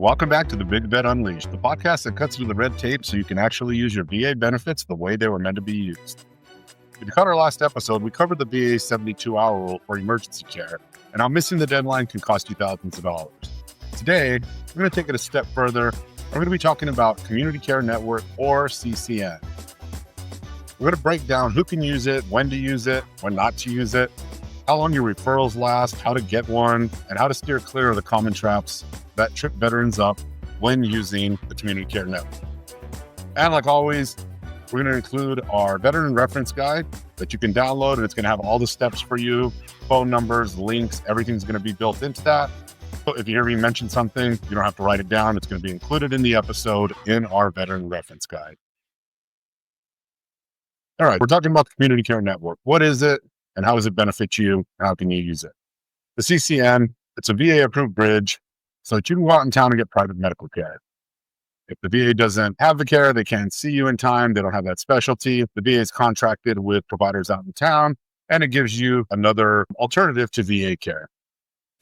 Welcome back to the Big Vet Unleashed, the podcast that cuts through the red tape so you can actually use your VA benefits the way they were meant to be used. If you caught our last episode, we covered the VA 72-hour rule for emergency care and how missing the deadline can cost you thousands of dollars. Today, we're going to take it a step further. We're going to be talking about Community Care Network, or CCN. We're going to break down who can use it, when not to use it, how long your referrals last, how to get one, and how to steer clear of the common traps that trip veterans up when using the Community Care Network. And like always, we're going to include our veteran reference guide that you can download, and it's going to have all the steps for you, phone numbers, links, everything's going to be built into that. So if you hear me mention something, you don't have to write it down. It's going to be included in the episode in our veteran reference guide. All right, we're talking about the Community Care Network. What is it, and how does it benefit you, and how can you use it? The CCN, it's a VA-approved bridge so that you can go out in town and get private medical care. If the VA doesn't have the care, they can't see you in time, they don't have that specialty, the VA is contracted with providers out in town, and it gives you another alternative to VA care.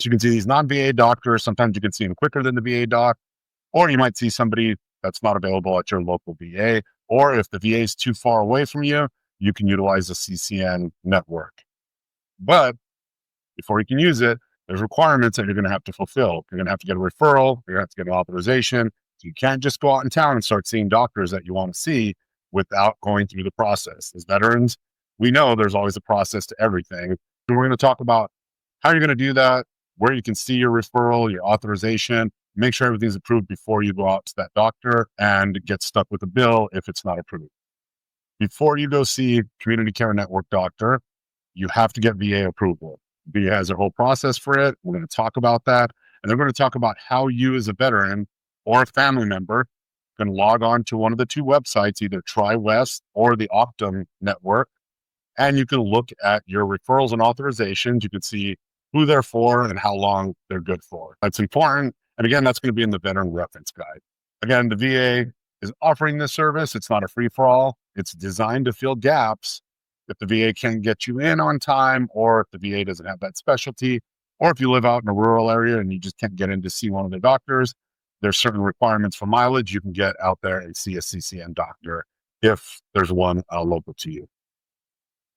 So you can see these non-VA doctors, sometimes you can see them quicker than the VA doc, or you might see somebody that's not available at your local VA, or if the VA is too far away from you, you can utilize the CCN network. But before you can use it, there's requirements that you're going to have to fulfill. You're going to have to get a referral. You're going to have to get an authorization. So you can't just go out in town and start seeing doctors that you want to see without going through the process. As veterans, we know there's always a process to everything. So we're going to talk about how you're going to do that, where you can see your referral, your authorization, make sure everything's approved before you go out to that doctor and get stuck with a bill if it's not approved. Before you go see Community Care Network doctor, you have to get VA approval. VA has a whole process for it. We're going to talk about that. And they're going to talk about how you as a veteran or a family member can log on to one of the two websites, either TriWest or the Optum network. And you can look at your referrals and authorizations. You can see who they're for and how long they're good for. That's important. And again, that's going to be in the veteran reference guide. Again, the VA is offering this service. It's not a free-for-all. It's designed to fill gaps if the VA can't get you in on time, or if the VA doesn't have that specialty, or if you live out in a rural area and you just can't get in to see one of the doctors. There's certain requirements for mileage. You can get out there and see a CCN doctor if there's one local to you.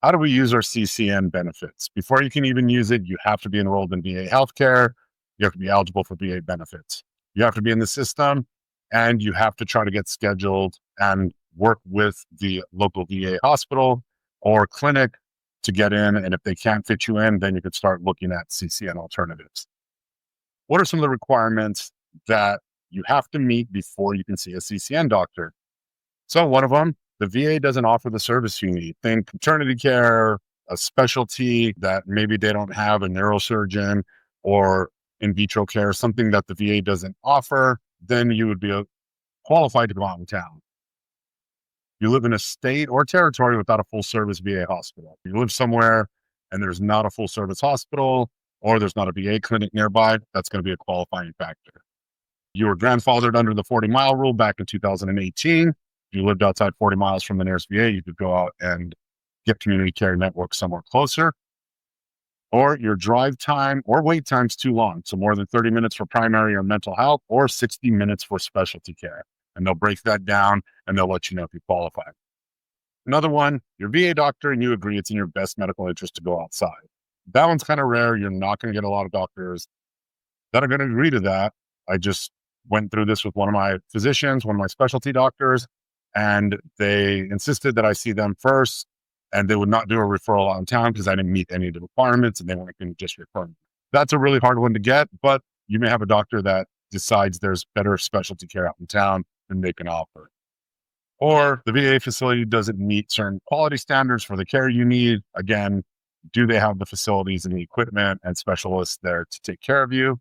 How do we use our CCN benefits? Before you can even use it, you have to be enrolled in VA healthcare. You have to be eligible for VA benefits. You have to be in the system, and you have to try to get scheduled and work with the local VA hospital or clinic to get in. And if they can't fit you in, then you could start looking at CCN alternatives. What are some of the requirements that you have to meet before you can see a CCN doctor? So one of them, the VA doesn't offer the service you need. Think maternity care, a specialty that maybe they don't have, a neurosurgeon, or in vitro care, something that the VA doesn't offer, then you would be qualified to go out in town. You live in a state or territory without a full service VA hospital. You live somewhere and there's not a full service hospital, or there's not a VA clinic nearby, that's going to be a qualifying factor. You were grandfathered under the 40-mile rule back in 2018. If you lived outside 40 miles from the nearest VA, you could go out and get Community Care Network somewhere closer. Or your drive time or wait time's too long. So more than 30 minutes for primary or mental health, or 60 minutes for specialty care. And they'll break that down and they'll let you know if you qualify. Another one, your VA doctor and you agree it's in your best medical interest to go outside. That one's kind of rare. You're not going to get a lot of doctors that are going to agree to that. I just went through this with one of my physicians, one of my specialty doctors, and they insisted that I see them first, and they would not do a referral out in town because I didn't meet any of the requirements, and they weren't going to just refer me. That's a really hard one to get, but you may have a doctor that decides there's better specialty care out in town than they can offer. Or the VA facility doesn't meet certain quality standards for the care you need. Again, do they have the facilities and the equipment and specialists there to take care of you?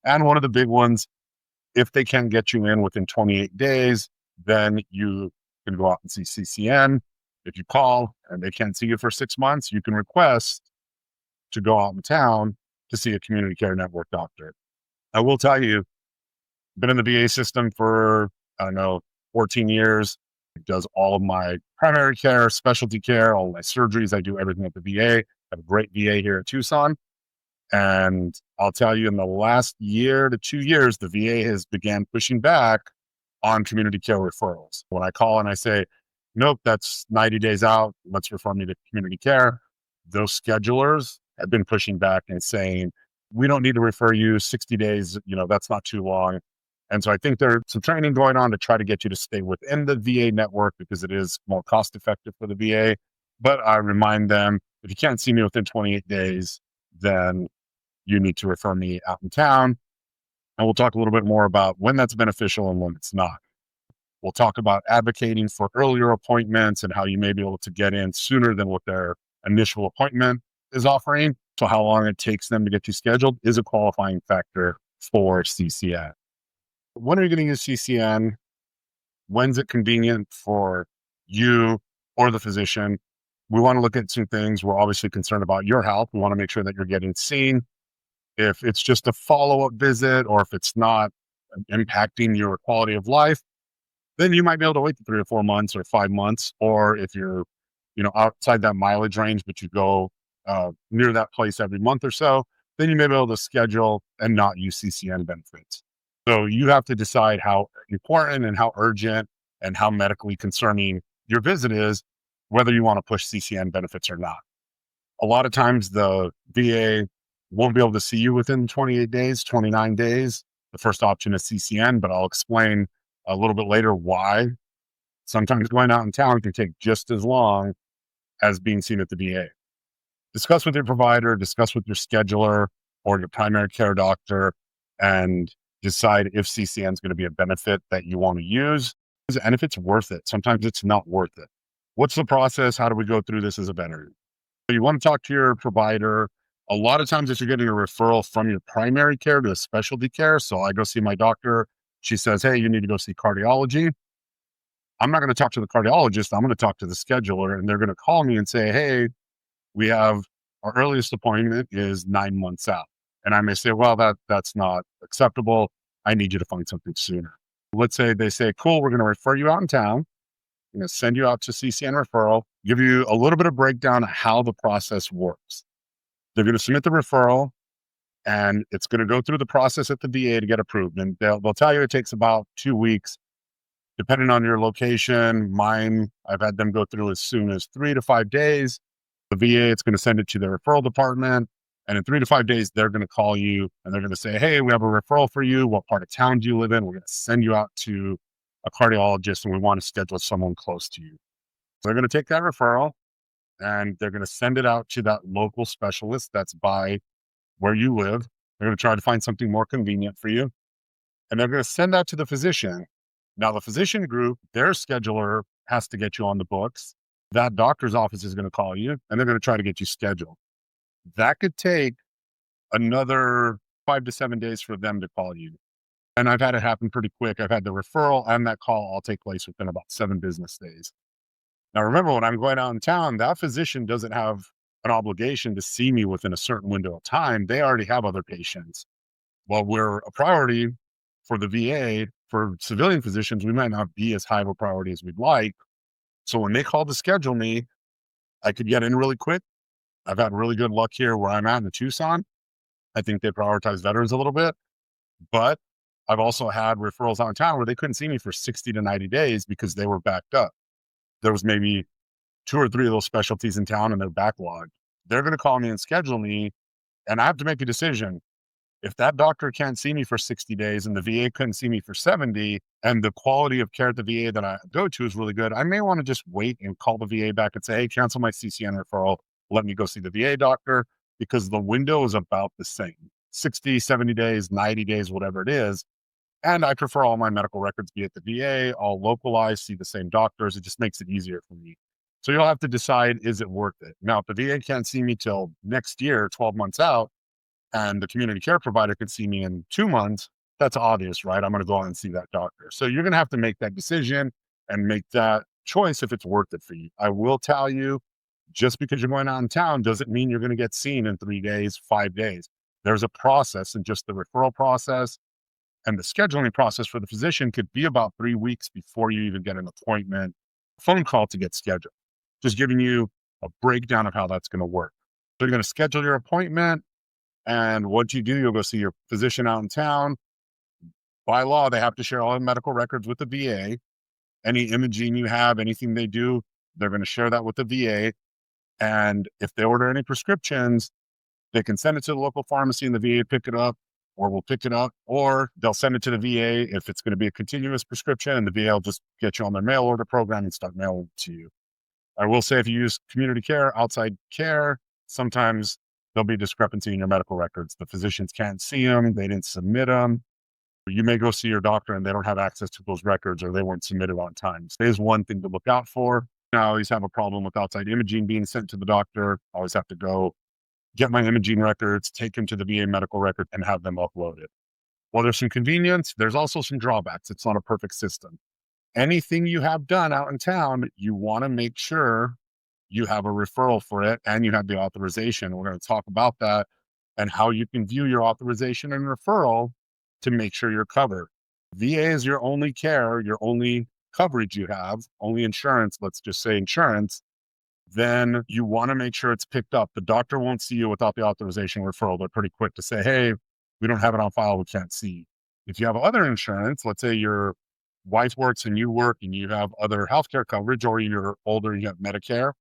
And one of the big ones, if they can get you in within 28 days, then you can go out and see CCN. If you call and they can't see you for 6 months, you can request to go out in town to see a Community Care Network doctor. I will tell you, I've been in the VA system for, 14 years. It does all of my primary care, specialty care, all my surgeries. I do everything at the VA. I have a great VA here in Tucson. And I'll tell you, in the last year to 2 years, the VA has began pushing back on community care referrals. When I call and I say, nope, that's 90 days out, let's refer me to community care, those schedulers have been pushing back and saying, we don't need to refer you 60 days, that's not too long. And so I think there's some training going on to try to get you to stay within the VA network because it is more cost effective for the VA. But I remind them, if you can't see me within 28 days, then you need to refer me out in town. And we'll talk a little bit more about when that's beneficial and when it's not. We'll talk about advocating for earlier appointments and how you may be able to get in sooner than what their initial appointment is offering. So how long it takes them to get you scheduled is a qualifying factor for CCN. When are you going to use CCN? When's it convenient for you or the physician? We want to look at some things. We're obviously concerned about your health. We want to make sure that you're getting seen. If it's just a follow-up visit or if it's not impacting your quality of life, then you might be able to wait 3 or 4 months or 5 months. Or if you're, outside that mileage range, but you go near that place every month or so, then you may be able to schedule and not use CCN benefits. So you have to decide how important and how urgent and how medically concerning your visit is, whether you want to push CCN benefits or not. A lot of times the VA won't be able to see you within 28 days, 29 days. The first option is CCN, but I'll explain a little bit later why. Sometimes going out in town can take just as long as being seen at the VA. Discuss with your provider, discuss with your scheduler or your primary care doctor, and decide if CCN is going to be a benefit that you want to use and if it's worth it. Sometimes it's not worth it. What's the process? How do we go through this as a veteran? So you want to talk to your provider. A lot of times if you're getting a referral from your primary care to a specialty care, so I go see my doctor, she says, hey, you need to go see cardiology. I'm not going to talk to the cardiologist. I'm going to talk to the scheduler, and they're going to call me and say, hey, we have our earliest appointment is 9 months out. And I may say, well, that's not acceptable. I need you to find something sooner. Let's say they say, cool, we're going to refer you out in town. I'm going to send you out to CCN referral, give you a little bit of breakdown of how the process works. They're going to submit the referral, and it's going to go through the process at the VA to get approved. And they'll tell you it takes about 2 weeks, depending on your location. Mine, I've had them go through as soon as 3 to 5 days. The VA, it's going to send it to the referral department. And in 3 to 5 days, they're going to call you and they're going to say, hey, we have a referral for you. What part of town do you live in? We're going to send you out to a cardiologist and we want to schedule someone close to you. So they're going to take that referral and they're going to send it out to that local specialist that's by where you live. They're going to try to find something more convenient for you. And they're going to send that to the physician. Now, the physician group, their scheduler has to get you on the books. That doctor's office is going to call you and they're going to try to get you scheduled. That could take another 5 to 7 days for them to call you. And I've had it happen pretty quick. I've had the referral and that call all take place within about 7 business days. Now, remember, when I'm going out in town, that physician doesn't have an obligation to see me within a certain window of time. They already have other patients. While we're a priority for the VA, for civilian physicians, we might not be as high of a priority as we'd like. So when they call to schedule me, I could get in really quick. I've had really good luck here where I'm at in Tucson. I think they prioritize veterans a little bit, but I've also had referrals out in town where they couldn't see me for 60 to 90 days because they were backed up. There was maybe 2 or 3 of those specialties in town and they're backlogged. They're going to call me and schedule me, and I have to make a decision. If that doctor can't see me for 60 days and the VA couldn't see me for 70, and the quality of care at the VA that I go to is really good, I may want to just wait and call the VA back and say, hey, cancel my CCN referral. Let me go see the VA doctor, because the window is about the same, 60, 70 days, 90 days, whatever it is. And I prefer all my medical records be at the VA, all localized, see the same doctors. It just makes it easier for me. So you'll have to decide, is it worth it? Now, if the VA can't see me till next year, 12 months out, and the community care provider can see me in 2 months, that's obvious, right? I'm going to go out and see that doctor. So you're going to have to make that decision and make that choice if it's worth it for you. I will tell you, just because you're going out in town doesn't mean you're going to get seen in 3 days, 5 days. There's a process, and just the referral process and the scheduling process for the physician could be about 3 weeks before you even get an appointment, phone call to get scheduled. Just giving you a breakdown of how that's going to work. So you're going to schedule your appointment, And what you do, you'll go see your physician out in town. By law, they have to share all the medical records with the VA. Any imaging you have, anything they do, they're going to share that with the VA. And if they order any prescriptions, they can send it to the local pharmacy and the VA pick it up, or we'll pick it up, or they'll send it to the VA if it's going to be a continuous prescription, and the VA will just get you on their mail order program and start mailing it to you. I will say if you use community care, outside care, sometimes there'll be discrepancy in your medical records. The physicians can't see them, they didn't submit them. You may go see your doctor and they don't have access to those records, or they weren't submitted on time. So there's one thing to look out for. I always have a problem with outside imaging being sent to the doctor. I always have to go get my imaging records, take them to the VA medical record, and have them uploaded. While there's some convenience, there's also some drawbacks. It's not a perfect system. Anything you have done out in town, you want to make sure you have a referral for it and you have the authorization. We're going to talk about that and how you can view your authorization and referral to make sure you're covered. VA is your only care, your only coverage you have, only insurance, let's just say insurance. Then you want to make sure it's picked up. The doctor won't see you without the authorization referral. They're pretty quick to say, hey, we don't have it on file, we can't see. If you have other insurance, let's say your wife works and you work and you have other healthcare coverage, or you're older and you have Medicare,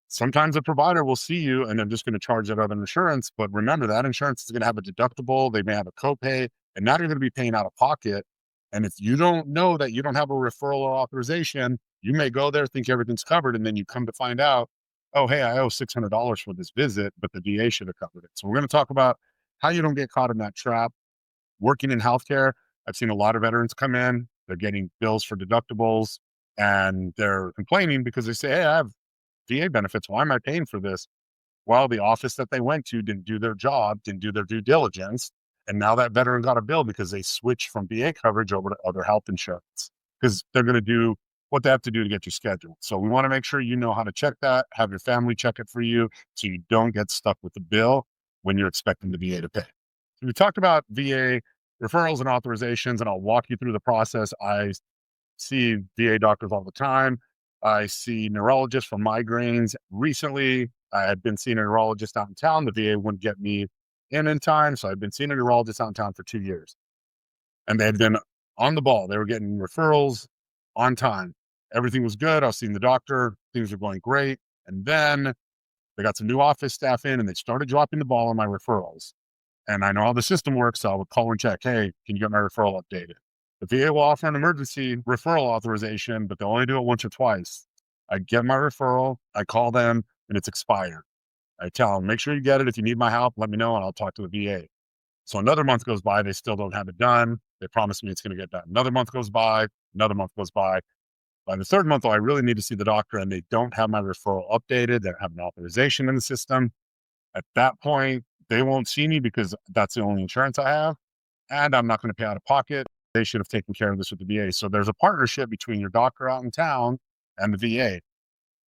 sometimes a provider will see you and they're just going to charge that other insurance. But remember, that insurance is going to have a deductible. They may have a copay, and now you're going to be paying out of pocket. And if you don't know that you don't have a referral or authorization, you may go there, think everything's covered, and then you come to find out, oh, hey, I owe $600 for this visit, but the VA should have covered it. So we're going to talk about how you don't get caught in that trap. Working in healthcare, I've seen a lot of veterans come in, they're getting bills for deductibles, and they're complaining because they say, hey, I have VA benefits. Why am I paying for this? Well, the office that they went to didn't do their job, didn't do their due diligence. And now that veteran got a bill because they switched from VA coverage over to other health insurance, because they're going to do what they have to do to get you scheduled. So we want to make sure you know how to check that, have your family check it for you so you don't get stuck with the bill when you're expecting the VA to pay. So we talked about VA referrals and authorizations, and I'll walk you through the process. I see VA doctors all the time. I see neurologists for migraines. Recently, I had been seeing a neurologist out in town. The VA wouldn't get me in time, so I've been seeing a neurologist out in town for 2 years. And they had been on the ball. They were getting referrals on time. Everything was good. I was seeing the doctor. Things were going great. And then they got some new office staff in, and they started dropping the ball on my referrals. And I know how the system works, so I would call and check, hey, can you get my referral updated? The VA will offer an emergency referral authorization, but they'll only do it once or twice. I get my referral, I call them, and it's expired. I tell them, make sure you get it. If you need my help, let me know, and I'll talk to the VA. So another month goes by, they still don't have it done. They promise me it's going to get done. Another month goes by, another month goes by. By the third month, though, I really need to see the doctor, and they don't have my referral updated. They don't have an authorization in the system. At that point, they won't see me because that's the only insurance I have, and I'm not going to pay out of pocket. They should have taken care of this with the VA. So there's a partnership between your doctor out in town and the VA.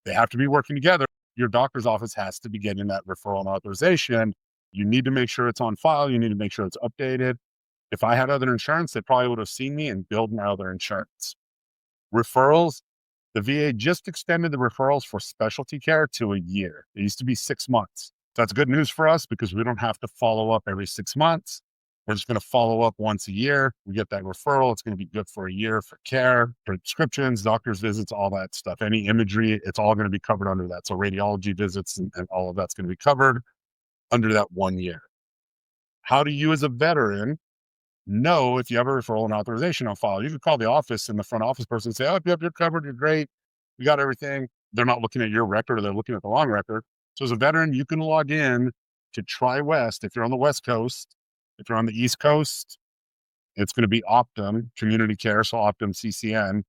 They have to be working together. Your doctor's office has to be getting that referral and authorization. You need to make sure it's on file. You need to make sure it's updated. If I had other insurance, they probably would have seen me and billed my other insurance. Referrals, the VA just extended the referrals for specialty care to a year. It used to be 6 months. That's good news for us because we don't have to follow up every 6 months. We're just going to follow up once a year. We get that referral. It's going to be good for a year for care, prescriptions, doctor's visits, all that stuff. Any imagery, it's all going to be covered under that. So radiology visits and all of that's going to be covered under that 1 year. How do you as a veteran know if you have a referral and authorization on file? You can call the office and the front office person and say, oh, yep, you're covered. You're great. We got everything. They're not looking at your record, or they're looking at the wrong record. So as a veteran, you can log in to TriWest. If you're on the West Coast, if you're on the East Coast, it's going to be Optum Community Care, so Optum CCN.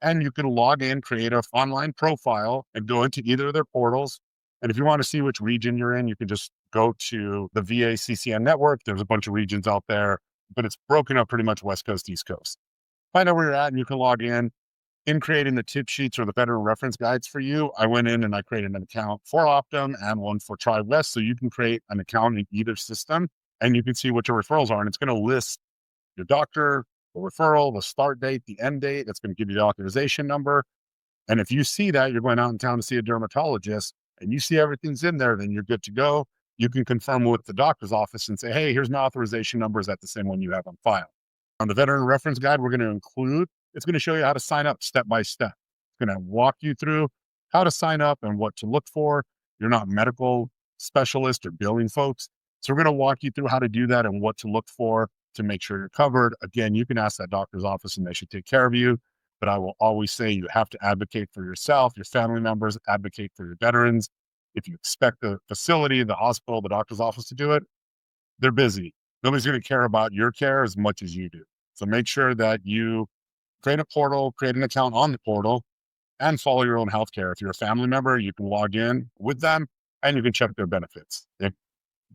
And you can log in, create an online profile, and go into either of their portals. And if you want to see which region you're in, you can just go to the VA CCN network. There's a bunch of regions out there, but it's broken up pretty much West Coast, East Coast. Find out where you're at, and you can log in. In creating the tip sheets or the veteran reference guides for you, I went in and I created an account for Optum and one for TriWest. So you can create an account in either system, and you can see what your referrals are. And it's going to list your doctor, the referral, the start date, the end date. It's going to give you the authorization number. And if you see that you're going out in town to see a dermatologist and you see everything's in there, then you're good to go. you can confirm with the doctor's office and say, hey, here's my authorization number. Is that the same one you have on file? On the veteran reference guide, we're going to include, it's going to show you how to sign up step by step. It's going to walk you through how to sign up and what to look for. You're not medical specialist or billing folks. So we're going to walk you through how to do that and what to look for to make sure you're covered. Again, you can ask that doctor's office and they should take care of you. But I will always say you have to advocate for yourself, your family members, advocate for your veterans. If you expect the facility, the hospital, the doctor's office to do it, they're busy. Nobody's going to care about your care as much as you do. So make sure that you create a portal, create an account on the portal, and follow your own healthcare. If you're a family member, you can log in with them and you can check their benefits. It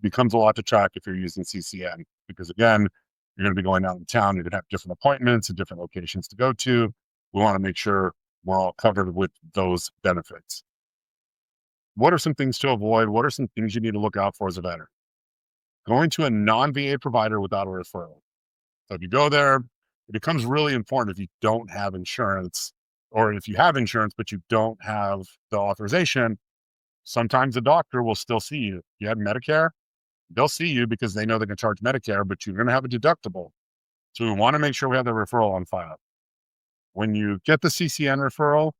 becomes a lot to track if you're using CCN because, again, you're going to be going out in town. You're going to have different appointments and different locations to go to. We want to make sure we're all covered with those benefits. What are some things to avoid? What are some things you need to look out for as a veteran? Going to a non-VA provider without a referral. So if you go there, it becomes really important if you don't have insurance, or if you have insurance, but you don't have the authorization. Sometimes the doctor will still see you. You have Medicare, they'll see you because they know they can charge Medicare, but you're going to have a deductible. So we want to make sure we have the referral on file. When you get the CCN referral,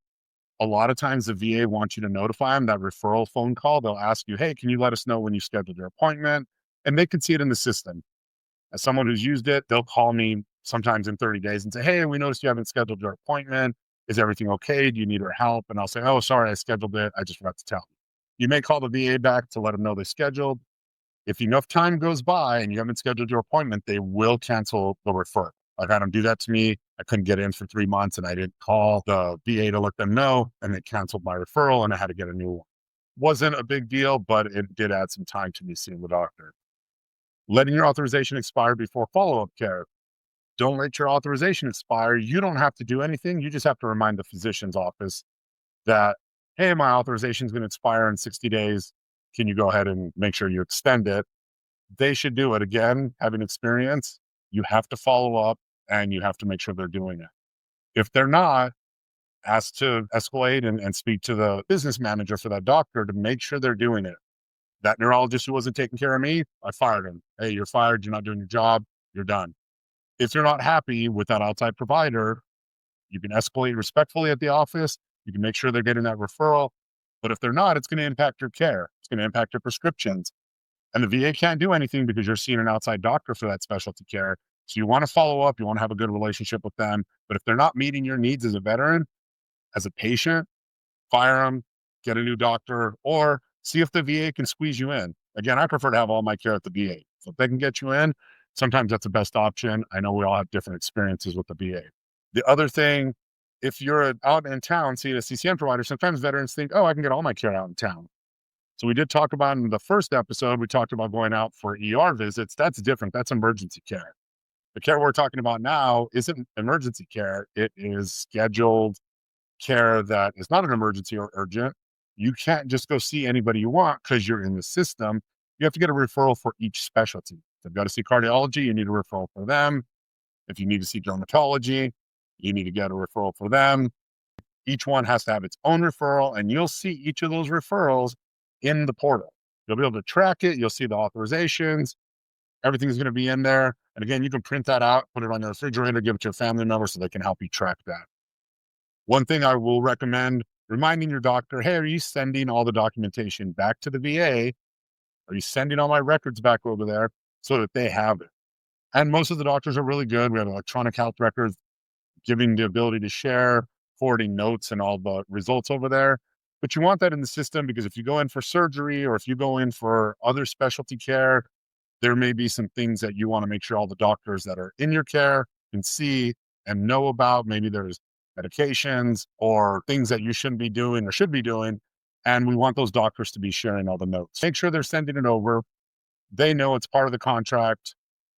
a lot of times the VA wants you to notify them that referral phone call. They'll ask you, hey, can you let us know when you scheduled your appointment? And they can see it in the system. As someone who's used it, they'll call me sometimes in 30 days and say, hey, we noticed you haven't scheduled your appointment. Is everything okay? Do you need our help? And I'll say, oh, sorry, I scheduled it. I just forgot to tell you. You may call the VA back to let them know they scheduled. If enough time goes by and you haven't scheduled your appointment, they will cancel the referral. I've had them do that to me. I couldn't get in for 3 months and I didn't call the VA to let them know, and they canceled my referral and I had to get a new one. Wasn't a big deal, but it did add some time to me seeing the doctor. Letting your authorization expire before follow-up care. Don't let your authorization expire. You don't have to do anything. You just have to remind the physician's office that, hey, my authorization is going to expire in 60 days. Can you go ahead and make sure you extend it? They should do it. Again, having experience, you have to follow up and you have to make sure they're doing it. If they're not, ask to escalate and speak to the business manager for that doctor to make sure they're doing it. That neurologist who wasn't taking care of me, I fired him. Hey, you're fired. You're not doing your job. You're done. If you're not happy with that outside provider, you can escalate respectfully at the office. You can make sure they're getting that referral. But if they're not, it's going to impact your care. It's going to impact your prescriptions. And the VA can't do anything because you're seeing an outside doctor for that specialty care. So you want to follow up. You want to have a good relationship with them. But if they're not meeting your needs as a veteran, as a patient, fire them, get a new doctor, or see if the VA can squeeze you in. Again, I prefer to have all my care at the VA. So if they can get you in, sometimes that's the best option. I know we all have different experiences with the VA. The other thing, if you're out in town seeing a CCN provider, sometimes veterans think, oh, I can get all my care out in town. So we did talk about in the first episode, we talked about going out for ER visits. That's different. That's emergency care. The care we're talking about now isn't emergency care. It is scheduled care that is not an emergency or urgent. You can't just go see anybody you want because you're in the system. You have to get a referral for each specialty. If you've got to see cardiology, you need a referral for them. If you need to see dermatology, you need to get a referral for them. Each one has to have its own referral, and you'll see each of those referrals in the portal. You'll be able to track it. You'll see the authorizations. Everything's going to be in there. And again, you can print that out, put it on your refrigerator, give it to a family member so they can help you track that. One thing I will recommend, reminding your doctor, hey, are you sending all the documentation back to the VA? Are you sending all my records back over there so that they have it? And most of the doctors are really good. We have electronic health records, giving the ability to share, forwarding notes and all the results over there. But you want that in the system because if you go in for surgery or if you go in for other specialty care, there may be some things that you want to make sure all the doctors that are in your care can see and know about. Maybe there's medications or things that you shouldn't be doing or should be doing. And we want those doctors to be sharing all the notes. Make sure they're sending it over. They know it's part of the contract.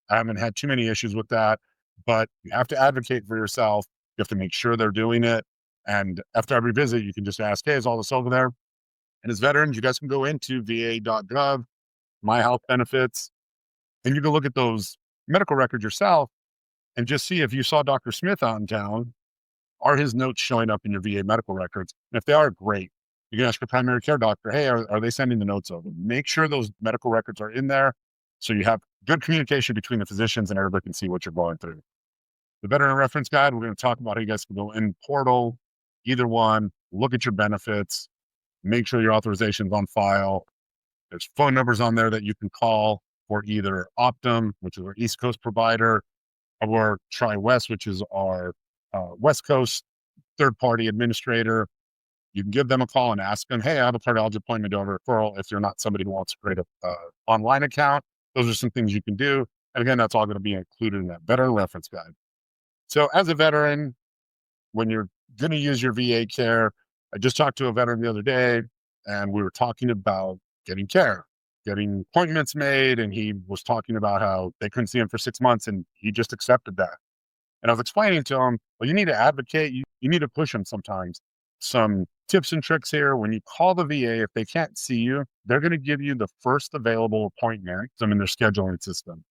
I haven't had too many issues with that, but you have to advocate for yourself. You have to make sure they're doing it. And after every visit, you can just ask, hey, is all this over there? And as veterans, you guys can go into va.gov, My Health Benefits, and you can look at those medical records yourself and just see if you saw Dr. Smith out in town, are his notes showing up in your VA medical records? And if they are, great. You can ask your primary care doctor, hey, are they sending the notes over? Make sure those medical records are in there so you have good communication between the physicians and everybody can see what you're going through. The veteran reference guide, we're going to talk about how you guys can go in portal, either one, look at your benefits, make sure your authorization's on file. There's phone numbers on there that you can call for either Optum, which is our East Coast provider, or TriWest, which is our West Coast third-party administrator. You can give them a call and ask them, hey, I have a cardiology appointment over referral. If you're not somebody who wants to create a online account, those are some things you can do. And again, that's all going to be included in that veteran reference guide. So as a veteran, when you're going to use your VA care, I just talked to a veteran the other day, and we were talking about getting care, getting appointments made. And he was talking about how they couldn't see him for 6 months, and he just accepted that. And I was explaining to him, well, you need to advocate. You need to push them sometimes. Some tips and tricks here. When you call the VA, if they can't see you, they're going to give you the first available appointment in their scheduling system.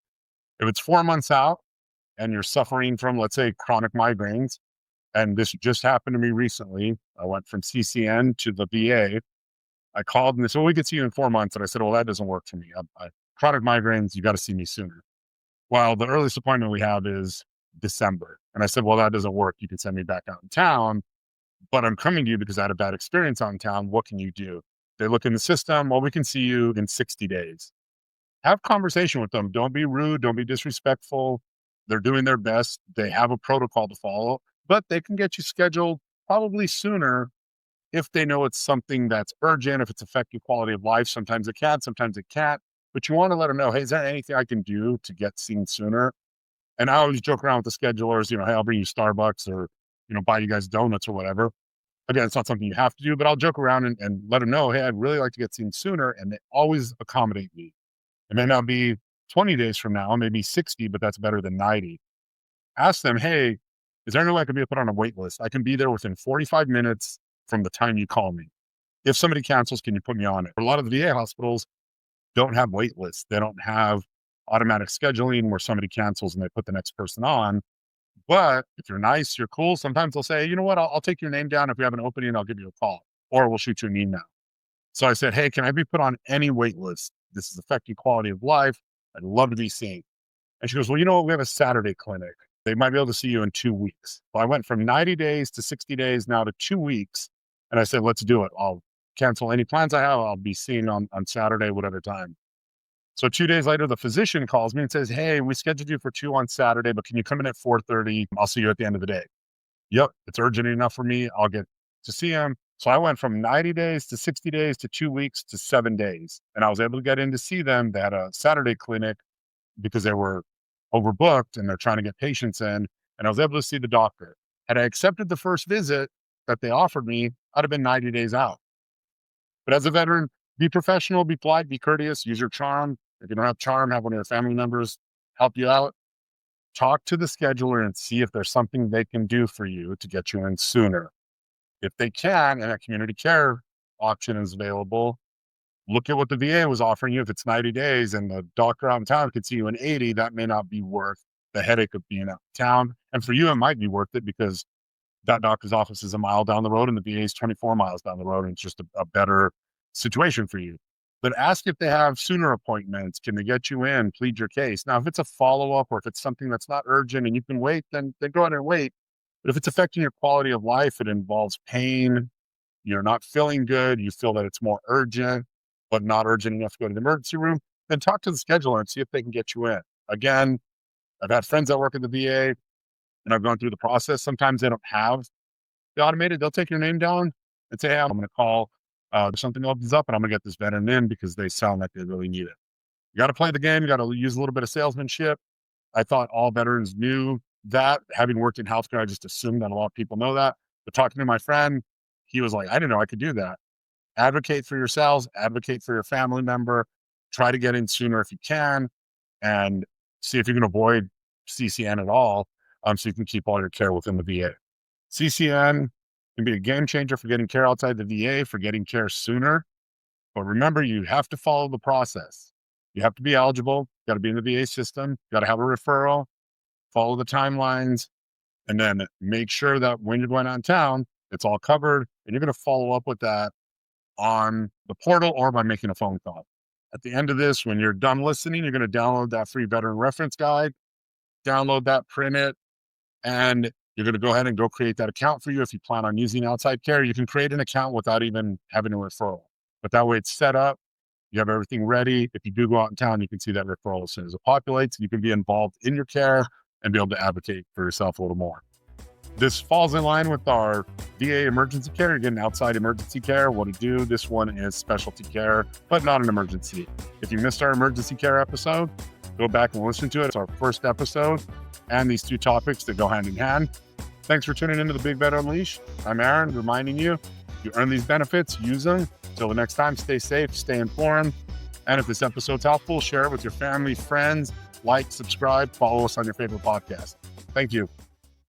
If it's 4 months out and you're suffering from, let's say, chronic migraines, and this just happened to me recently, I went from CCN to the VA. I called and they said, well, we could see you in 4 months. And I said, well, that doesn't work for me. Chronic migraines, you got to see me sooner. Well, the earliest appointment we have is December. And I said, well, that doesn't work. You can send me back out in town, but I'm coming to you because I had a bad experience out in town. What can you do? They look in the system. Well, we can see you in 60 days. Have conversation with them. Don't be rude. Don't be disrespectful. They're doing their best. They have a protocol to follow, but they can get you scheduled probably sooner if they know it's something that's urgent, if it's affecting quality of life. Sometimes it can, sometimes it can't. But you want to let them know, hey, is there anything I can do to get seen sooner? And I always joke around with the schedulers, hey, I'll bring you Starbucks or, buy you guys donuts or whatever. Again, it's not something you have to do, but I'll joke around and let them know, hey, I'd really like to get seen sooner. And they always accommodate me. It may not be 20 days from now, maybe 60, but that's better than 90. Ask them, hey, is there any way I can be put on a wait list? I can be there within 45 minutes from the time you call me. If somebody cancels, can you put me on it? A lot of the VA hospitals don't have wait lists. They don't have automatic scheduling where somebody cancels and they put the next person on. But if you're nice, you're cool, sometimes they'll say, you know what, I'll take your name down. If we have an opening, I'll give you a call, or we'll shoot you an email. So I said, hey, can I be put on any wait list? This is affecting quality of life. I'd love to be seen. And she goes, well, you know what? We have a Saturday clinic. They might be able to see you in 2 weeks. Well, I went from 90 days to 60 days now to 2 weeks. And I said, let's do it. I'll cancel any plans I have. I'll be seen on Saturday, whatever time. So 2 days later, the physician calls me and says, hey, we scheduled you for 2 on Saturday, but can you come in at 4:30? I'll see you at the end of the day. Yep, it's urgent enough for me. I'll get to see him. So I went from 90 days to 60 days to 2 weeks to 7 days. And I was able to get in to see them. They had a Saturday clinic because they were overbooked and they're trying to get patients in. And I was able to see the doctor. Had I accepted the first visit that they offered me, I'd have been 90 days out. But as a veteran, be professional, be polite, be courteous, use your charm. If you don't have charm, have one of your family members help you out. Talk to the scheduler and see if there's something they can do for you to get you in sooner. If they can, and a community care option is available, look at what the VA was offering you. If it's 90 days and the doctor out in town could see you in 80, that may not be worth the headache of being out of town. And for you, it might be worth it because that doctor's office is a mile down the road and the VA is 24 miles down the road. And it's just a better situation for you. But ask if they have sooner appointments. Can they get you in? Plead your case. Now, if it's a follow-up or if it's something that's not urgent and you can wait, then go ahead and wait. But if it's affecting your quality of life, it involves pain, you're not feeling good, you feel that it's more urgent, but not urgent enough to go to the emergency room, then talk to the scheduler and see if they can get you in. Again, I've had friends that work at the VA and I've gone through the process. Sometimes they don't have the automated. They'll take your name down and say, hey, I'm going to call. Something opens up and I'm going to get this veteran in because they sound like they really need it. You got to play the game. You got to use a little bit of salesmanship. I thought all veterans knew that. Having worked in healthcare, I just assumed that a lot of people know that. But talking to my friend, he was like, I didn't know I could do that. Advocate for yourselves, advocate for your family member, try to get in sooner if you can, and see if you can avoid CCN at all, so you can keep all your care within the VA. CCN can be a game changer for getting care outside the VA, for getting care sooner. But remember, you have to follow the process. You have to be eligible, got to be in the VA system, got to have a referral, follow the timelines, and then make sure that when you're going out in town, it's all covered, and you're going to follow up with that on the portal or by making a phone call. At the end of this, when you're done listening, you're going to download that free veteran reference guide, download that, print it, and you're going to go ahead and go create that account for you. If you plan on using outside care, you can create an account without even having a referral. But that way it's set up. You have everything ready. If you do go out in town, you can see that referral as soon as it populates. You can be involved in your care and be able to advocate for yourself a little more. This falls in line with our VA emergency care. You're getting outside emergency care. What to do? This one is specialty care, but not an emergency. If you missed our emergency care episode, go back and listen to it. It's our first episode, and these two topics that go hand in hand. Thanks for tuning into the Big Vet Unleashed. I'm Aaron, reminding you, you earn these benefits, use them. Till the next time, stay safe, stay informed. And if this episode's helpful, share it with your family, friends, like, subscribe, follow us on your favorite podcast. Thank you.